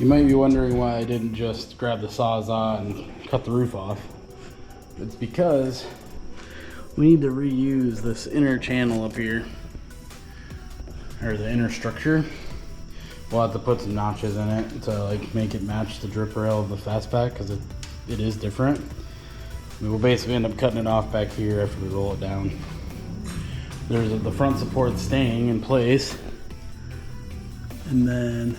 You might be wondering why I didn't just grab the Sawzall and cut the roof off. It's because we need to reuse this inner channel up here, or the inner structure. We'll have to put some notches in it to like make it match the drip rail of the Fastback, because it is different. We will basically end up cutting it off back here after we roll it down. There's the front support staying in place, and then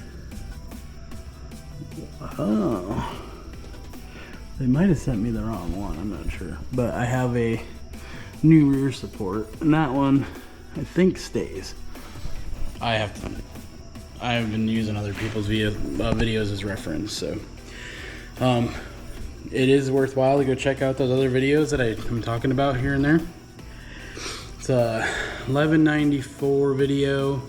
oh, they might have sent me the wrong one, I'm not sure, but I have a new rear support, and that one I think stays. I've been using other people's videos as reference, so it is worthwhile to go check out those other videos that I'm talking about here and there. It's a 1194 video,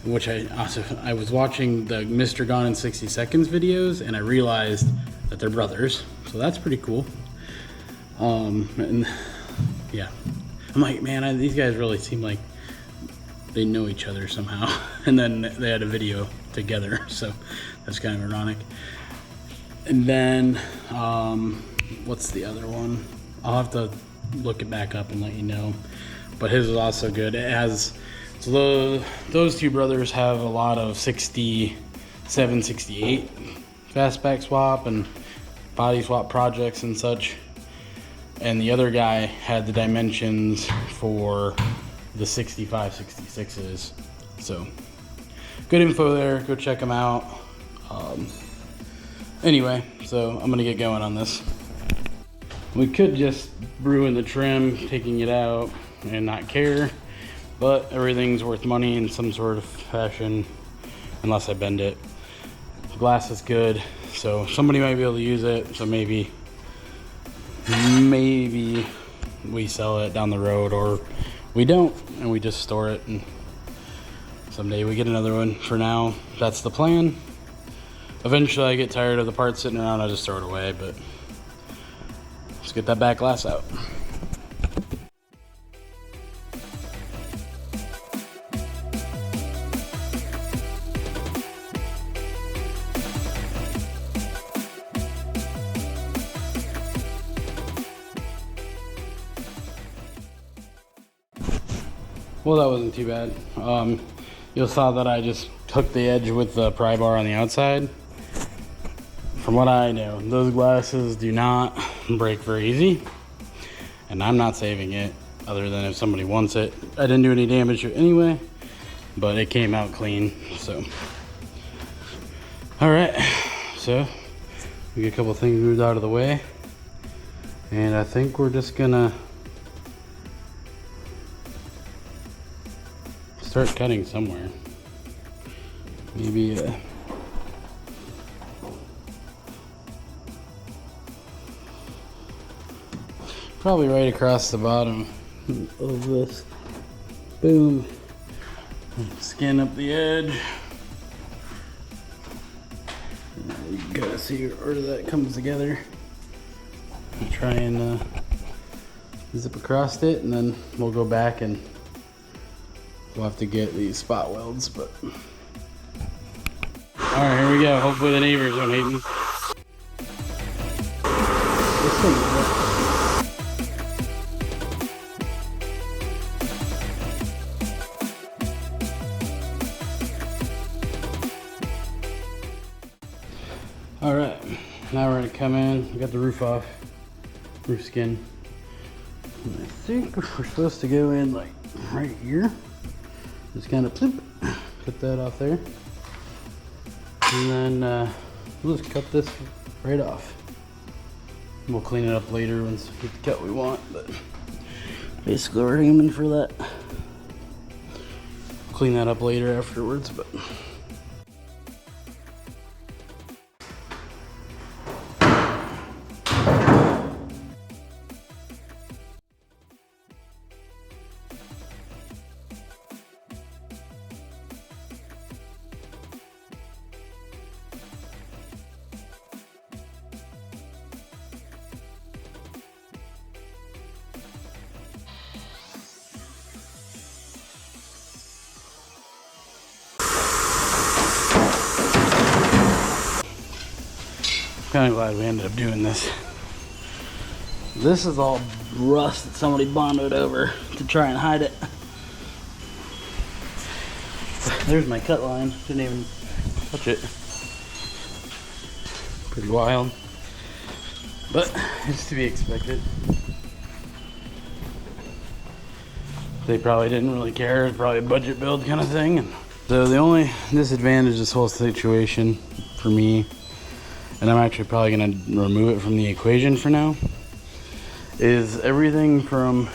which I was watching the Mr. Gone in 60 Seconds videos, and I realized that they're brothers, so that's pretty cool. And yeah, I'm like, man, these guys really seem like they know each other somehow. And then they had a video together, so that's kind of ironic. And then what's the other one? I'll have to look it back up and let you know, but his is also good. It has, so those two brothers have a lot of 67, 68 Fastback swap and body swap projects and such, and the other guy had the dimensions for the 65, 66s. So good info there, go check them out. Anyway, so I'm gonna get going on this. We could just ruin the trim taking it out and not care, but everything's worth money in some sort of fashion unless I bend it. The glass is good, so somebody might be able to use it, so maybe we sell it down the road, or we don't and we just store it and someday we get another one. For now, that's the plan. Eventually I get tired of the parts sitting around, I just throw it away, but let's get that back glass out. Well, that wasn't too bad. You'll saw that I just hooked the edge with the pry bar on the outside. From what I know, those glasses do not break very easy, and I'm not saving it other than if somebody wants it. I didn't do any damage to it anyway, but it came out clean, so. All right, so we get a couple things moved out of the way, and I think we're just gonna start cutting somewhere. Maybe probably right across the bottom of this. Boom. Skin up the edge. You gotta see where that comes together. Try and zip across it, and then we'll go back and we'll have to get these spot welds, but. All right, here we go. Hopefully the neighbors don't hate me. This thing is wet. All right, now we're gonna come in. We got the roof off, roof skin. And I think we're supposed to go in like right here. Just kind of put that off there. And then we'll just cut this right off. We'll clean it up later once we get the cut we want, but basically we're aiming for that. Clean that up later afterwards, but. kind of glad we ended up doing this. This is all rust that somebody bonded over to try and hide it. There's my cut line. Didn't even touch it. Pretty wild. But it's to be expected. They probably didn't really care. It's probably a budget build kind of thing. And so the only disadvantage of this whole situation for me, and I'm actually probably going to remove it from the equation for now, is everything from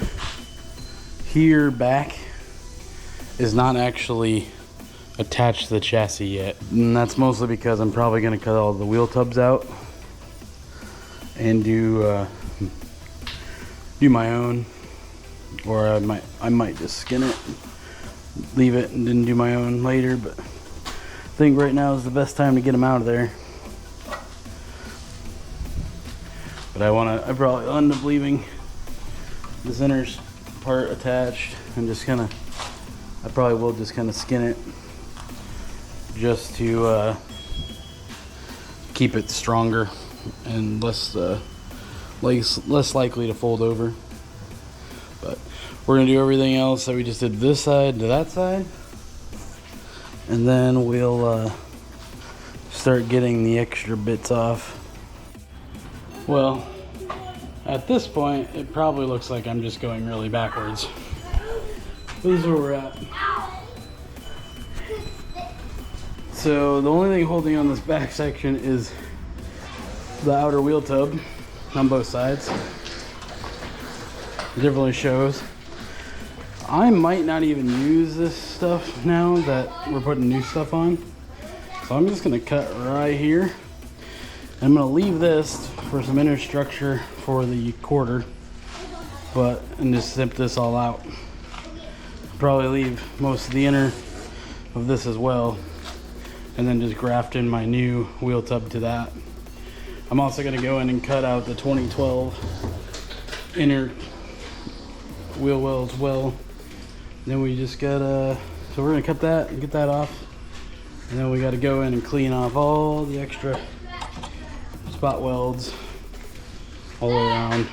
here back is not actually attached to the chassis yet. And that's mostly because I'm probably going to cut all the wheel tubs out and do my own, or I might just skin it, leave it, and then do my own later. But I think right now is the best time to get them out of there. But I probably end up leaving this inner part attached and just kind of, I probably will just kind of skin it just to keep it stronger and less likely to fold over. But we're gonna do everything else that we just did this side to that side, and then we'll start getting the extra bits off. Well, at this point, it probably looks like I'm just going really backwards. This is where we're at. So the only thing holding on this back section is the outer wheel tub on both sides. It definitely shows. I might not even use this stuff now that we're putting new stuff on. So I'm just gonna cut right here. I'm gonna leave this for some inner structure for the quarter, and just zip this all out. Probably leave most of the inner of this as well, and then just graft in my new wheel tub to that. I'm also gonna go in and cut out the 2012 inner wheel well as well. Then we just gotta, so we're gonna cut that and get that off, and then we gotta go in and clean off all the extra spot welds all around,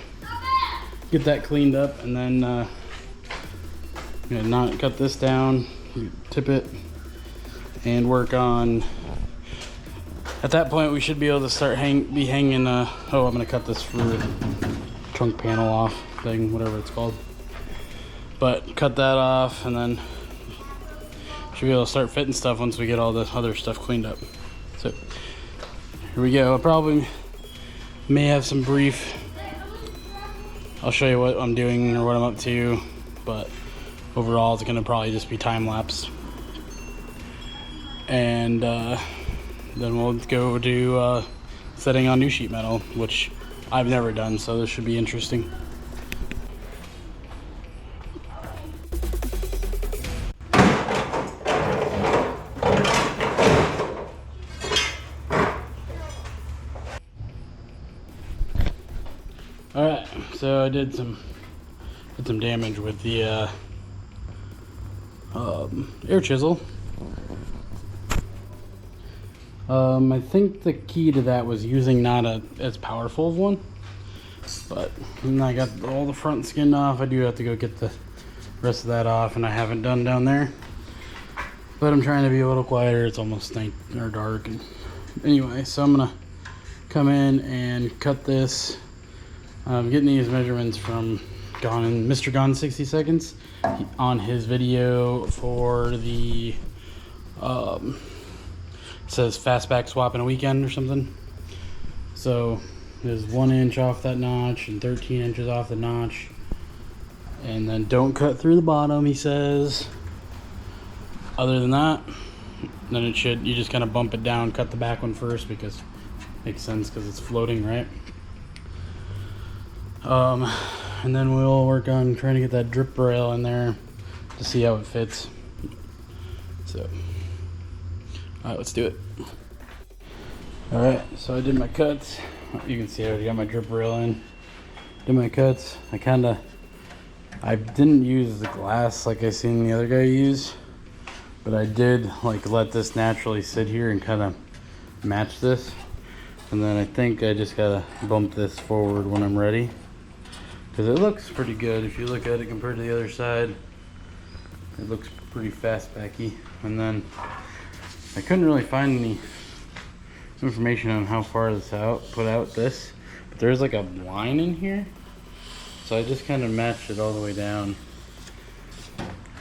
get that cleaned up, and then not cut this down, tip it, and work on. At that point, we should be able to start hanging. Oh, I'm gonna cut this for trunk panel off thing, whatever it's called. But cut that off, and then should be able to start fitting stuff once we get all the other stuff cleaned up. So here we go. I probably may have some brief. I'll show you what I'm doing or what I'm up to, but overall it's gonna probably just be time lapse. And then we'll go to setting on new sheet metal, which I've never done, so this should be interesting. Alright, so I did some damage with the air chisel. I think the key to that was using not as powerful of one, but I got all the front skin off. I do have to go get the rest of that off, and I haven't done down there, but I'm trying to be a little quieter. It's almost night or dark. And anyway, so I'm gonna come in and cut this. I'm getting these measurements from Mr. Gone 60 Seconds on his video for the says Fastback swap in a weekend or something. So there's 1 inch off that notch and 13 inches off the notch, and then don't cut through the bottom, he says. Other than that, then you just kind of bump it down, cut the back one first, because it makes sense because it's floating, right? And then we'll work on trying to get that drip rail in there to see how it fits. So alright, let's do it. Alright, so I did my cuts. You can see I already got my drip rail in. Did my cuts. I didn't use the glass like I seen the other guy use, but I did let this naturally sit here and kind of match this. And then I think I just gotta bump this forward when I'm ready, because it looks pretty good. If you look at it compared to the other side, it looks pretty fastbacky. And then I couldn't really find any information on how far this put out this, but there's like a line in here, so I just kind of matched it all the way down,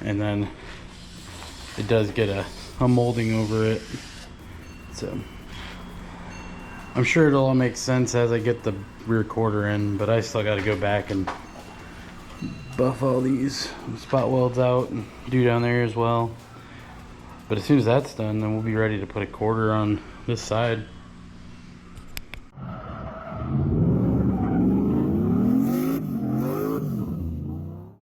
and then it does get a molding over it. So I'm sure it'll all make sense as I get the rear quarter in, but I still got to go back and buff all these spot welds out and do down there as well. But as soon as that's done, then we'll be ready to put a quarter on this side.